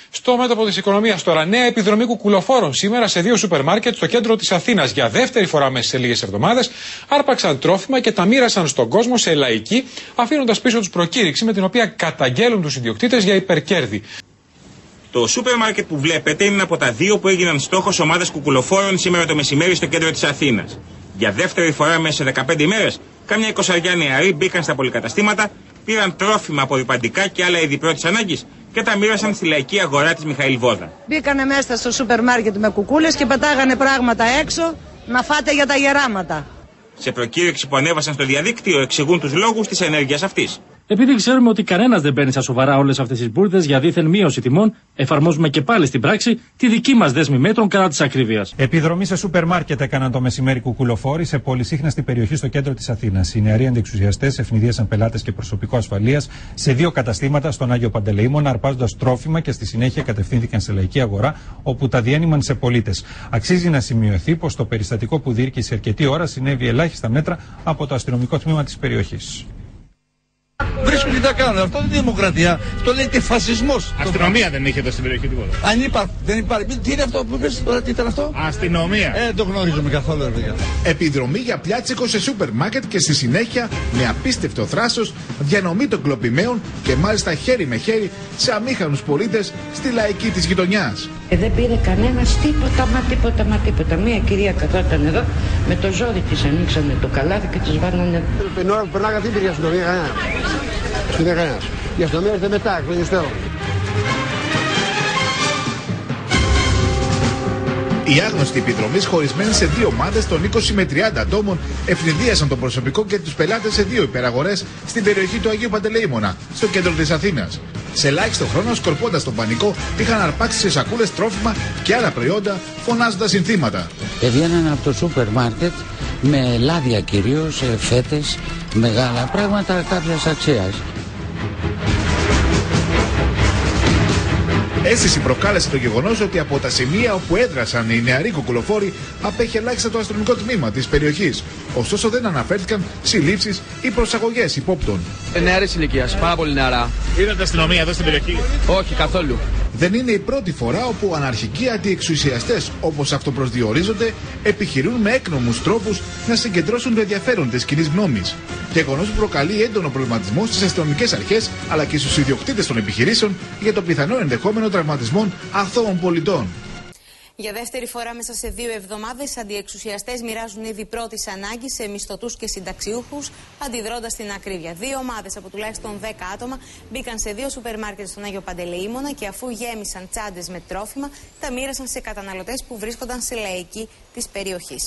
Στο μέτωπο της οικονομίας τώρα, νέα επιδρομή κουκουλοφόρων σήμερα σε 2 σούπερ μάρκετ στο κέντρο της Αθήνας. Για δεύτερη φορά μέσα σε λίγες εβδομάδες άρπαξαν τρόφιμα και τα μοίρασαν στον κόσμο σε λαϊκή, αφήνοντας πίσω τους προκήρυξη με την οποία καταγγέλουν τους ιδιοκτήτες για υπερκέρδη. Το σούπερ μάρκετ που βλέπετε είναι από τα 2 που έγιναν στόχος ομάδας κουκουλοφόρων σήμερα το μεσημέρι στο κέντρο της Αθήνας. Για δεύτερη φορά μέσα σε 15 ημέρες, κάμια 20 νεαροί μπήκαν στα πολυκαταστήματα, πήραν τρόφιμα, απορρυπαντικά και άλλα είδη πρώτης ανάγκης και τα μοίρασαν στη λαϊκή αγορά της Μιχαήλ Βόδα. Μπήκανε μέσα στο σούπερ μάρκετ με κουκούλες και πετάγανε πράγματα έξω να φάτε για τα γεράματα. Σε προκήρυξη που ανέβασαν στο διαδίκτυο εξηγούν τους λόγους της ενέργειας αυτής. Επειδή ξέρουμε ότι κανένας δεν παίρνει στα σοβαρά όλες αυτές τις μπουρδες για δίθεν μείωση τιμών, εφαρμόζουμε και πάλι στην πράξη τη δική μας δέσμη μέτρων κατά της ακρίβειας. Επιδρομή σε σούπερ μάρκετ έκαναν το μεσημέρι κουκουλοφόροι σε πολυσύχναστη περιοχή στο κέντρο της Αθήνας. Οι νεαροί αντεξουσιαστές ευνηδίασαν πελάτες και προσωπικό ασφαλείας σε 2 καταστήματα στον Άγιο Παντελεήμονα, αρπάζοντας τρόφιμα και στη συνέχεια κατευθύνθηκαν σε λαϊκή αγορά, όπου τα διένυμαν σε πολίτες. Αξίζει να σημειωθεί πως το περιστατικό που διήρκησε αρκετή ώρα συνέβη ελάχιστα μέτρα από το αστυνομικό τμήμα της περιοχής. Βρίσκουν τι θα κάνουν. Αυτό δεν είναι δημοκρατία. Αυτό λέγεται φασισμός. Αστυνομία δεν είχε εδώ στην περιοχή τίποτα. Αν υπάρχει, δεν υπάρχει. Τι είναι αυτό που είπες τώρα, τι ήταν αυτό? Αστυνομία. Δεν το γνωρίζουμε καθόλου, παιδιά. Επιδρομή για πιάτσικο σε σούπερ μάρκετ και στη συνέχεια με απίστευτο θράσος διανομή των κλοπημαίων και μάλιστα χέρι με χέρι σε αμήχανους πολίτες στη λαϊκή της γειτονιάς. Δεν πήρε κανένας τίποτα. Μία κυρία καθόταν εδώ, με το ζόρι της ανοίξανε το καλάθι και της βάλανε. Την ώρα που περνάγα δεν υπήρχε αστυνομία κανένα. Δεν είναι κανένας. Η αστυνομία έρχεται μετά, εκ των υστέρων. Οι άγνωστοι επιδρομείς, χωρισμένοι σε 2 ομάδες των 20 με 30 ατόμων, ευνηδίασαν το προσωπικό και τους πελάτες σε 2 υπεραγορές στην περιοχή του Αγίου Παντελεήμονα, στο κέντρο της Αθήνας. Σε ελάχιστο χρόνο, σκορπώντας τον πανικό, είχαν αρπάξει σε σακούλες τρόφιμα και άλλα προϊόντα, φωνάζοντας συνθήματα. Έβγαιναν από το σούπερ μάρκετ με λάδια κυρίως, φέτες, μεγάλα πράγματα κάποιας αξίας. Αίσθηση προκάλεσε το γεγονός ότι από τα σημεία όπου έδρασαν οι νεαροί κουκουλοφόροι απέχει ελάχιστα το αστυνομικό τμήμα της περιοχής. Ωστόσο δεν αναφέρθηκαν συλλήψεις ή προσαγωγές υπόπτων. Νεαρής ηλικίας, πάρα πολύ νεαρά. Είδατε αστυνομία εδώ στην περιοχή? Όχι, καθόλου. Δεν είναι η πρώτη φορά όπου αναρχικοί αντιεξουσιαστές, όπως αυτοπροσδιορίζονται, επιχειρούν με έκνομους τρόπους να συγκεντρώσουν το ενδιαφέρον της κοινής γνώμης. Γεγονός που προκαλεί έντονο προβληματισμό στις αστυνομικές αρχές αλλά και στους ιδιοκτήτες των επιχειρήσεων για το πιθανό ενδεχόμενο τραυματισμών αθώων πολιτών. Για δεύτερη φορά μέσα σε 2 εβδομάδες, αντιεξουσιαστές μοιράζουν είδη πρώτης ανάγκης σε μισθωτούς και συνταξιούχους, αντιδρώντας στην ακρίβεια. 2 ομάδες από τουλάχιστον 10 άτομα μπήκαν σε 2 σούπερ μάρκετ στον Άγιο Παντελεήμονα και αφού γέμισαν τσάντες με τρόφιμα, τα μοίρασαν σε καταναλωτές που βρίσκονταν σε λαϊκή της περιοχής.